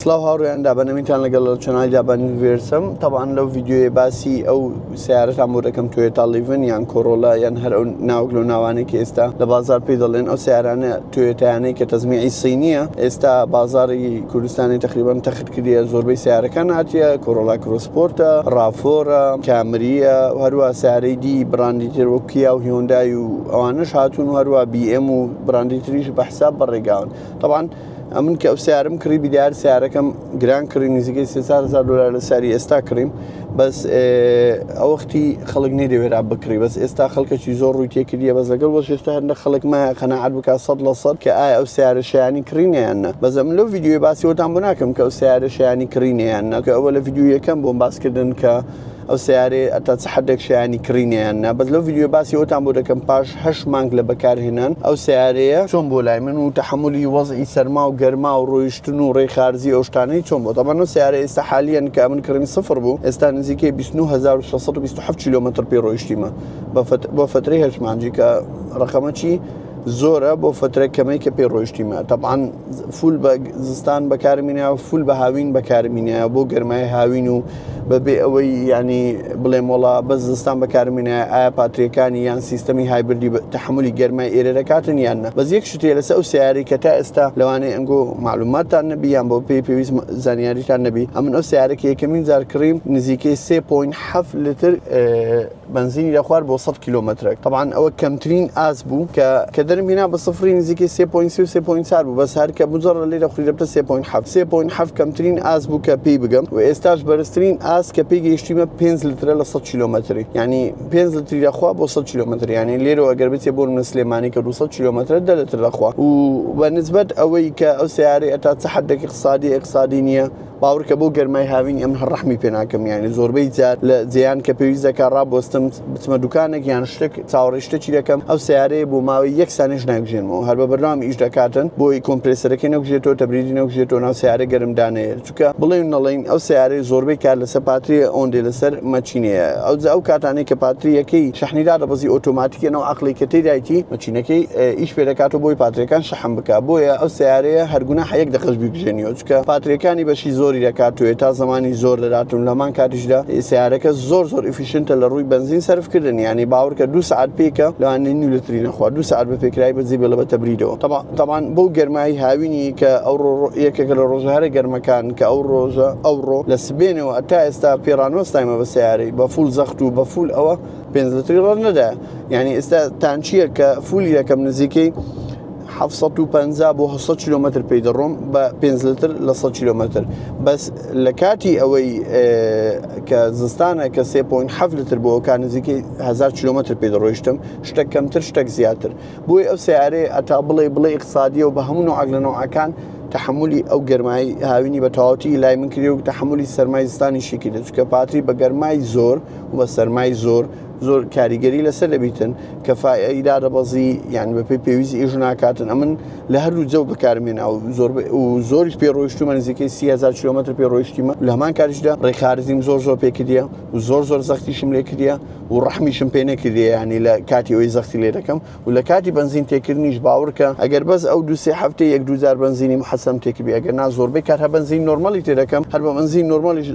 سلااو هاوڕێیان دابەنەمیتان لەگەڵ چەنای دابانی ڤێرسم طبعاً لەو ڤیددیۆی باسی ئەو سیارەتان بۆ دەکەم توێتا لیڤن یان کۆڕۆلا یان هەر ئەو ناوک لەو ناوانەی کە ئێستا لە بازار پێی دەڵێن ئەو سیارانە توێتایانەی کە تەزمیعی سینیە ئێستا بازاری کوردستانی تقریبان تەخت کردیە زۆربەی سیارەکان هاتیە کۆڕۆلا کرۆسپۆرتە ڕافۆرە کامریە هەروە سیارەی دی براندی تر وەک کیا و هیۆندای و ئەوانەش هاتوون هەروە بی ئێم و براندی تریش بە حساب بەڕێگاون طبعاً ئەمن کە ئەو سیارم کڕی بیدار سیارەکەم گران کڕی نزیکەی 300,000 دلار لە ساری ئێستا کڕیم بەس ئەو وەختی خەڵک نەیدەوێرا بکڕی بەس ئێستا خەڵکەکی زۆر ڕووی تێکردیە بەس لەگەڵ بۆ شێستا هەندە خەڵک مایە قەناعەت بکات 100% کە ئایا ئەو سیارە شایانی کڕینیانە بەس ئەم لەو ڤیددیۆی باسیەوەتان بۆ ناکەم کە ئەو سیارە شایانی کڕینیانە کە ئەوە لە ڤیددیۆ یەکەم بۆم باسکردن کە ئەو سیارێ ئەتا چ حدێک شایانی کڕینیانە بەس لەو ڤیددیۆ باسی ئەوتان بۆ دەکەم پاش 8 مانگ لە بەکارهێنان ئەو سیارەیە چۆن بۆ لای من و تەحملی وەزعی سەرما و گەرما و ڕۆیشتن و ڕێی خارزی ئەو شتانەی چۆن بۆ طبعاً ئەو سیارە ئێستا حالیان کە من کڕین سفر بوو ئێستا نزیکەی 29627 کیلۆمەتر پێ ڕۆیشتیمە بۆ فترەی 8 مانجی کە ڕقەمەکی زۆرە بۆ فترە کەمەی کە پێ ڕۆیشتیمە طبعاً فول بە زستان بەکارمینە و فول بە هاوین بەکارمینە بۆ گەرمای هاوین و بەبێ ئەوەی ینی بڵێم وڵا بە زستان بەکارمینە ئایا پاتریەکانی یان سیستەمی هایبردی تەحملی گەرمای ئێرە دەکاتن یاننا بەس یەک شتێ لەسەر ئەو سیارەی کە تا ئێستا لەوانەیە ئەنگۆ معلوماتتان نەبی یان بۆ پێویست زانیاریتان نەبی ئەمن ئەو سیارەکە یەکەمین جار کڕیم نزیکەی 3.7 لتر بنزینی دەخوارد بۆ 100 کیلۆمەترێک طبعاً ئەوە کەمترین ئاز بوو کە دەرمێنا بە سفری نزیکەی 3.3 و 3.4 بوو بەس هەر کە بجڕە لێ دەخوری دەبتە 3.7 کەمترین ئاز بوو کە پێی بگەم و ئێستاش بەرزترین ئاز کە پێی گەیشتیمە 5 لترە لە 100 کیلۆمەتری ینی 5 لتری دەخوا بۆ 100 کیلۆمەتر ینی لێرەوە ئەگەر بچێ بۆ من سلێمانی کە 200 کیلۆمەتر 10 لتر دەخوا و بە نسبەت ئەوەی کە ئەو سیارەی ئەتا چ حدێک اقتصادی نییە باوەڕکە بۆ گەرمای هاوین ئەم هەر ڕەحمی پێ ناکەم ینی زۆربەی جار لە جێیان کە پێویست دەکات ڕابوەستم بچمە دوکانێک یان شتێک چاوەڕێی شتێکی دەکەم ئەو سیارەیە بۆ ماوەی 1 سانیش ناگژێنمەوە هەر بە بەردەوامی ئیش دەکاتن بۆی کۆمپرسەرەکەی نەگژێتەوە تەبریدی نەگژێتەوە ناو سیارە گەرمدانەیە چونکە بڵێن نەڵێن ئەو سیارەی زۆربەی کار لەسەر پاتریە ئۆندێ لەسەر مەچینەیە ئەو کاتانەی کە پاتریەکەی شەحنیدا دەبەزی ئۆتۆماتیکەنەوە عەقڵی کە تێدایەتی مەچینەکەی ئیش پێ دەکاتەوە بۆی پاتریەکان شەحن بکات بۆیە ئەو سیارەیە هەرگونە حەیەک دەقەش بگژێنیەوە چونکە پاتریەکانی بەشی زۆری دەکاتوێت تا زمانی زۆر دەداتون لەمان کاتیشدا سیارەکە زۆر ئیفیشنتە لە ڕووی بنزین سەرفکردن ینی باوەڕکە 2 ساعت پێکە لەوانەیە نیو لتری نەخوا 2 ساعت بە پێکرای بەجێ بێڵە بە تەبریدەوە طبعاً بۆ گەرمایی هاوینی کە ئەو یەکێکە لە ڕۆژهارە گەرمەکان کە ئەوڕۆ لە سبێنەوە تا ئێستا پێڕانوەستایمە بە سیارەی بە فول زەخت و بە فول ئەوە 5 لتری ڕەن نەدا ینی ئێستا تانچیە کە فولی دەکەم نزیکەی 750 بۆ 600 کیلۆمەتر پێی دەڕۆم بە 5 لتر لە 100 کیلۆمەتر بەس لە کاتی ئەوەی کە زستانە کە 3.7 لتر بۆ ئەوکان نزیکەی 1000 کیلۆمەتر پێ دەڕۆیشتم شتێک کەمتر شتێک زیاتر بۆی ئەو سیارەیە ئەتا بڵێ اقتصادیە و بە هەموو نوعاک لە نوعەکان تەحملی ئەو گەرمایی هاوینی بە تەواوەتی لای من کردی و تەحملی سەرمای زستانی شیکی دە چونکە پاتری بە گەرمای زۆر و بە سەرمای زۆر کاریگەری لەسەر دەبیتن کە فائیدا دەبەزی یان بە پێی پێویستی ئیژ ناکاتن ئەمن لە هەردوو جەو بەکارمێنا و زۆریش پێ ڕۆیشتومە نزیکەی 30,000 کیلۆمەتر پێ ڕۆیشتیمە لە هەمان کاریشدا ڕێکخارزیم زۆر پێکردیە و زۆر زەختیشم لێ کردیە و ڕەحمیشم پێ نەکردیە ینی لە کاتی ئەوەی زەختی لێ دەکەم و لە کاتی بنزین تێکردنیش باوەڕکە ئەگەر بەس ئەو 2-3 هەفتەی 1-2 جار بنزینی محەسەم تێکردی ئەگەر نا زۆربەی کات هە بنزین نۆرمالی تێدەکەم هەر بە بنزین نۆرمالیش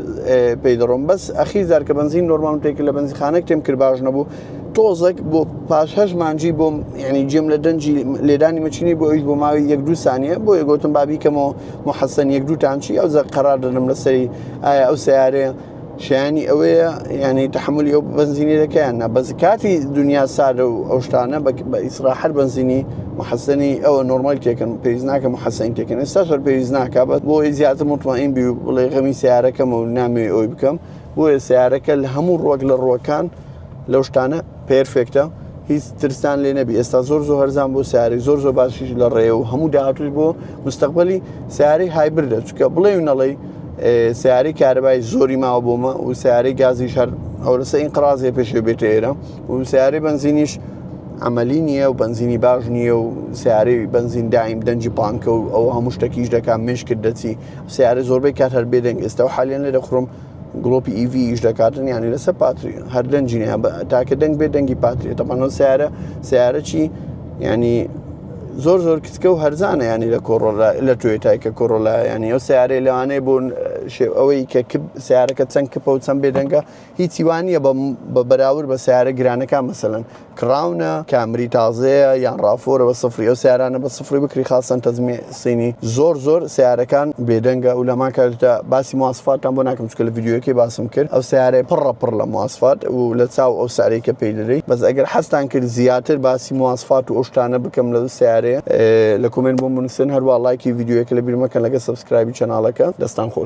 پێی دەڕۆم بەس ئەخیر جار کە بنزین نۆرمالم تێکرد لە بنزینخانەیەک تێم کرد باش نەبوو تۆزێک بۆ پاش 8 مانجی بۆم ینی جێم لە دەنجی لێدانی مەچینی بۆ ئەویش بۆ ماوەی 1-2 سانیە بۆ یەگوتم بابیکەمەوە محەسەن 1-2 تانچی ئەو قەرار دەدەم لەسەری ئایا ئەو سیارەیە شایانی ئەوەیە ینی تەحملی ئەو بنزینی دەکەیاننا بەس کاتی دنیا سادە و ئەو شتانە بە ئیسراحەت بنزینی محەسەنی ئەوە نۆرمال تێکن پێویست ناکە محەسەنی تێکن ئێستا شەر پێویست ناکە بەس بۆ زیاتر مطمئین بی و بڵێ غەمی سیارەکەم و نامێ ئەوی بکەم بۆیە سیارەکە لە هەموو ڕۆک لە ڕۆکان لەو شتانە پێرفێکتە هیچ ترسان لێ نەبی ئێستا زۆر هەرزان بۆ سیارەی زۆر باشیش لە ڕێ و هەموو داهاتوش بۆ مستەقبەلی سیارەی هایبردە چونکە بڵێ و نەڵێ سیارەی کارەبای زۆری ماوە بۆمە و سیارەی گازی شەر ئەو لەسەر ئینقرازێ پێشێ بێتە ئێرە و سیارەی بنزینیش عملی نییە و بنزینی باش نییە و سیارەی بنزین دایم دەنجی پانکە و ئەو هەموو شتێکیش دەکات مێشکرد دەچی سیارە زۆربەی کات هەر بێدەنگ ئێستا و حالیان لێ دەخڕم گڵۆپی ئیڤیش دەکاتن ینی لەسەر پاتری هەر دەنجینە تاکە دەنگ بێت دەنگی پاتری تەمەنەوە سیارە چی ینی زۆر کچکە و هەرزانە ینی لە کۆڕۆلا لە توێتای کە کۆڕۆلا ینی ئەو سیارەی لەوانەیە بوون ئەوەی کە سیارەکە چەند کپە و چەند بێدەنگە هیچی وانە بە بەراورد بە سیارە گرانەکان مەسەلەن کراونە کامری تازەیە یان ڕافۆرە بە سفری ئەو سیارانە بە سفری بکری خاستن تەزمی سینی زۆر سیارەکان بێدەنگە و لەمان کاتدا باسی مواصفاتان بۆ ناکەم چکە لە ڤیدیۆیەکی باسم کرد ئەو سیارەیە پڕ لە مواصفات و لە چاو ئەو سارەی کە پێی دەدەیت بەس ئەگەر حەستان کرد زیاتر باسی مواصفات و ئەو شتانە بکەم لە سیارەیە لە کۆمنت بۆ بنووسن هەروە لایکی ڤیدیۆیەکە لە بیر مەکەن لەگە سەبسکرایبی چەناڵەکە دەستان خۆش